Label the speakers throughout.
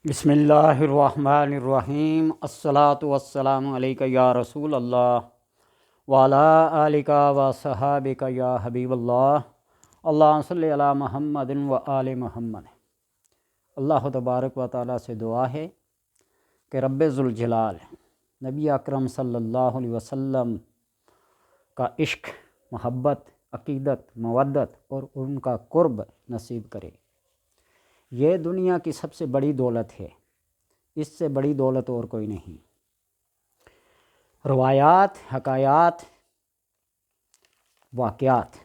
Speaker 1: بسم اللہ الرحمن الرحیم الصلاۃ والسلام علیک یا رسول اللہ وعلی آلک و صحابک یا حبیب اللہ اللہم صلی علی محمد و آل محمد۔ اللہ تبارک و تعالیٰ سے دعا ہے کہ رب ذوالجلال نبی اکرم صلی اللہ علیہ وسلم کا عشق، محبت، عقیدت، مودت اور ان کا قرب نصیب کرے۔ یہ دنیا کی سب سے بڑی دولت ہے، اس سے بڑی دولت اور کوئی نہیں۔ روایات، حکایات، واقعات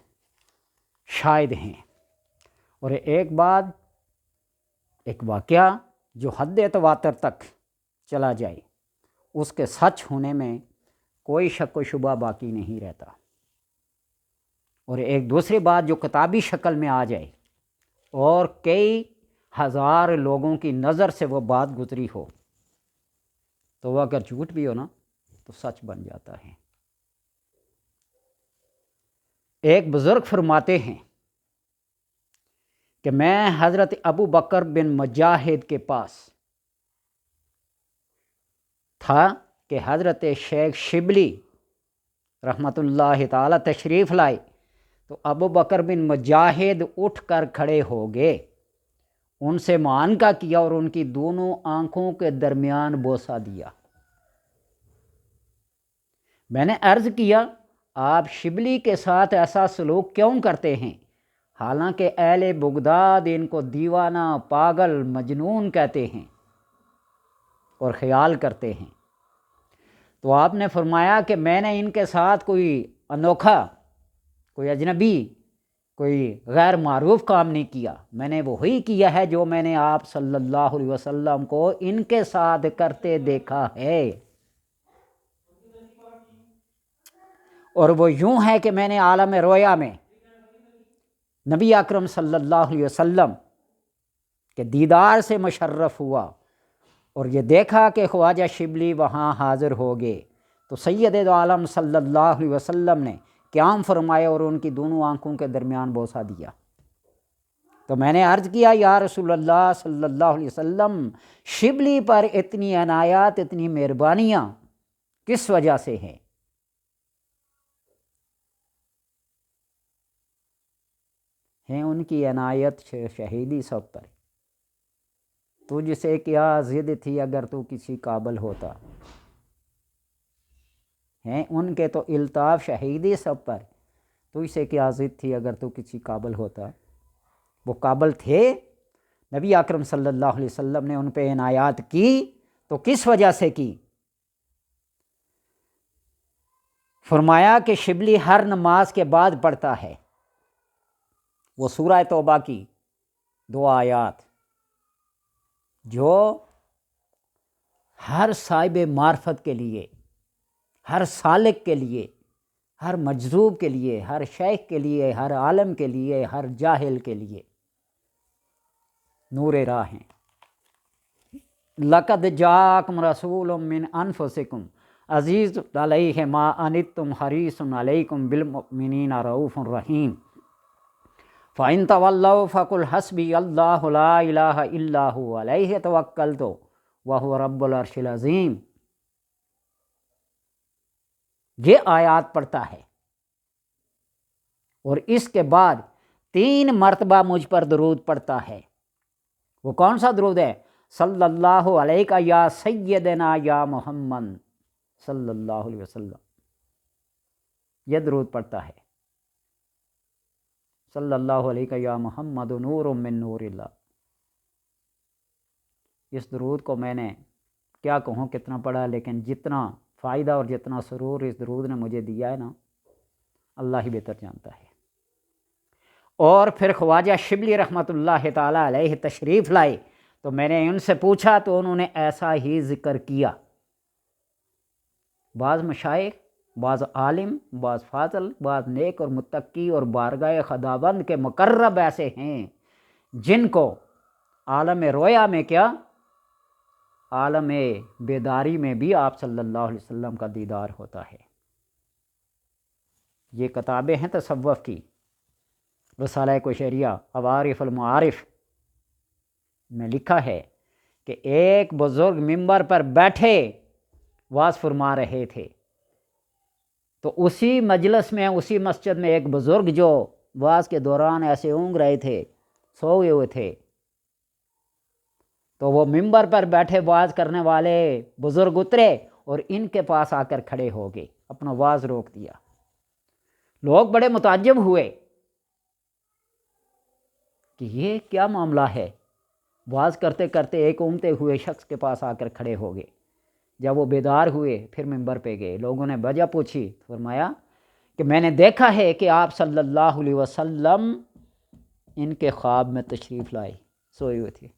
Speaker 1: شاہد ہیں، اور ایک واقعہ جو حد تواتر تک چلا جائے اس کے سچ ہونے میں کوئی شک و شبہ باقی نہیں رہتا، اور ایک دوسری بات جو کتابی شکل میں آ جائے اور کئی ہزار لوگوں کی نظر سے وہ بات گزری ہو تو وہ اگر جھوٹ بھی ہو نا تو سچ بن جاتا ہے۔ ایک بزرگ فرماتے ہیں کہ میں حضرت ابو بکر بن مجاہد کے پاس تھا کہ حضرت شیخ شبلی رحمۃ اللہ تعالی تشریف لائے تو ابو بکر بن مجاہد اٹھ کر کھڑے ہو گئے، ان سے معانقہ کیا اور ان کی دونوں آنکھوں کے درمیان بوسہ دیا۔ میں نے عرض کیا، آپ شبلی کے ساتھ ایسا سلوک کیوں کرتے ہیں؟ حالانکہ اہل بغداد ان کو دیوانہ، پاگل، مجنون کہتے ہیں اور خیال کرتے ہیں۔ تو آپ نے فرمایا کہ میں نے ان کے ساتھ کوئی انوکھا، کوئی اجنبی، کوئی غیر معروف کام نہیں کیا، میں نے وہی کیا ہے جو میں نے آپ صلی اللہ علیہ وسلم کو ان کے ساتھ کرتے دیکھا ہے، اور وہ یوں ہے کہ میں نے عالم رویا میں نبی اکرم صلی اللہ علیہ وسلم کے دیدار سے مشرف ہوا اور یہ دیکھا کہ خواجہ شبلی وہاں حاضر ہو گئے، تو سید دو عالم صلی اللہ علیہ وسلم نے قیام فرمایا اور ان کی دونوں آنکھوں کے درمیان بوسہ دیا۔ تو میں نے عرض کیا، یا رسول اللہ صلی اللہ علیہ وسلم، شبلی پر اتنی عنایات، اتنی مہربانیاں کس وجہ سے ہیں؟ ان کی عنایت شہیدی سب پر۔ تجھ سے کیا ضد تھی اگر تو کسی قابل ہوتا، ان کے تو الطاف شہیدی سب پر، تجھ سے کیا ضد تھی اگر تو کسی قابل ہوتا۔ وہ قابل تھے، نبی اکرم صلی اللہ علیہ وسلم نے ان پہ عنایات کی تو کس وجہ سے کی؟ فرمایا کہ شبلی ہر نماز کے بعد پڑھتا ہے وہ سورہ توبہ کی 2 آیات جو ہر صاحب معرفت کے لیے، ہر سالک کے لیے، ہر مجذوب کے لیے، ہر شیخ کے لیے، ہر عالم کے لیے، ہر جاہل کے لیے نور راہ ہیں۔ لَقَدْ جَاءَكُمْ رَسُولٌ مِّنْ أَنفُسِكُمْ عزیز علیہ ما عنتم حریص علیکم بالمؤمنین رؤوف رحیم فَإِن تَوَلَّوْا فَقُلْ حَسْبِيَ اللَّهُ لَا إِلَٰهَ إِلَّا هُوَ عَلَيْهِ تَوَكَّلْتُ وَهُوَ رَبُّ الْعَرْشِ الْعَظِيمِ۔ یہ آیات پڑھتا ہے اور اس کے بعد 3 مرتبہ مجھ پر درود پڑھتا ہے۔ وہ کون سا درود ہے؟ صلی اللہ علیہ یا سیدنا یا محمد صلی اللہ علیہ وسلم، یہ درود پڑھتا ہے، صلی اللہ علیہ یا محمد نور من نور اللہ۔ اس درود کو میں نے کیا کہوں کتنا پڑھا، لیکن جتنا فائدہ اور جتنا سرور اس درود نے مجھے دیا ہے نا، اللہ ہی بہتر جانتا ہے۔ اور پھر خواجہ شبلی رحمۃ اللہ تعالی علیہ تشریف لائے تو میں نے ان سے پوچھا تو انہوں نے ایسا ہی ذکر کیا۔ بعض مشائخ، بعض عالم، بعض فاضل، بعض نیک اور متقی اور بارگاہ خداوند کے مقرب ایسے ہیں جن کو عالم رویا میں کیا، عالم بیداری میں بھی آپ صلی اللہ علیہ وسلم کا دیدار ہوتا ہے۔ یہ کتابیں ہیں تصوف کی، رسالہ کوشیریہ، عوارف المعارف میں لکھا ہے کہ ایک بزرگ ممبر پر بیٹھے واز فرما رہے تھے، تو اسی مجلس میں، اسی مسجد میں ایک بزرگ جو واز کے دوران ایسے اونگ رہے تھے، سوئے ہوئے تھے، تو وہ ممبر پر بیٹھے واز کرنے والے بزرگ اترے اور ان کے پاس آ کر کھڑے ہو گئے، اپنا واز روک دیا۔ لوگ بڑے متعجب ہوئے کہ یہ کیا معاملہ ہے، واز کرتے کرتے ایک اونگتے ہوئے شخص کے پاس آ کر کھڑے ہو گئے۔ جب وہ بیدار ہوئے پھر ممبر پہ گئے، لوگوں نے وجہ پوچھی، فرمایا کہ میں نے دیکھا ہے کہ آپ صلی اللہ علیہ وسلم ان کے خواب میں تشریف لائے، سوئے ہوئے تھے،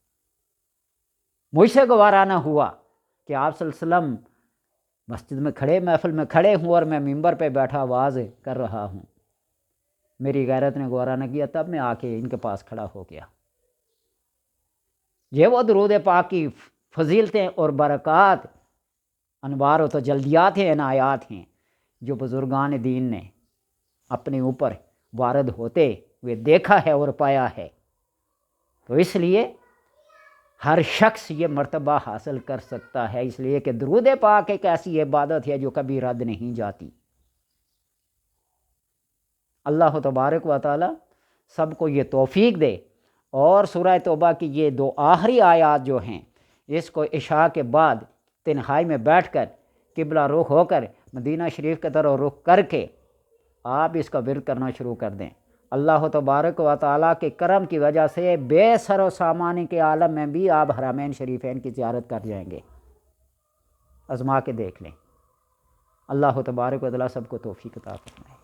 Speaker 1: مجھ سے گوارا نہ ہوا کہ آپ صلی اللہ علیہ وسلم مسجد میں کھڑے، محفل میں کھڑے ہوں اور میں ممبر پہ بیٹھا واز کر رہا ہوں، میری غیرت نے گوارا نہ کیا، تب میں آ کے ان کے پاس کھڑا ہو گیا۔ یہ وہ درود پاک کی فضیلتیں اور برکات، انوار و تجلیات ہیں، عنایات ہیں جو بزرگان دین نے اپنے اوپر وارد ہوتے ہوئے دیکھا ہے اور پایا ہے۔ تو اس لیے ہر شخص یہ مرتبہ حاصل کر سکتا ہے، اس لیے کہ درود پاک ایک ایسی عبادت ہے جو کبھی رد نہیں جاتی۔ اللہ تبارک و تعالی سب کو یہ توفیق دے، اور سورہ توبہ کی یہ دو آخری آیات جو ہیں، اس کو عشاء کے بعد تنہائی میں بیٹھ کر قبلہ رخ ہو کر مدینہ شریف کی طرف رخ کر کے آپ اس کا ورد کرنا شروع کر دیں۔ اللہ تبارک و تعالیٰ کے کرم کی وجہ سے بے سر و سامانی کے عالم میں بھی آپ حرمین شریفین کی زیارت کر جائیں گے، آزما کے دیکھ لیں۔ اللہ تبارک و تعالیٰ سب کو توفیق عطا فرمائے۔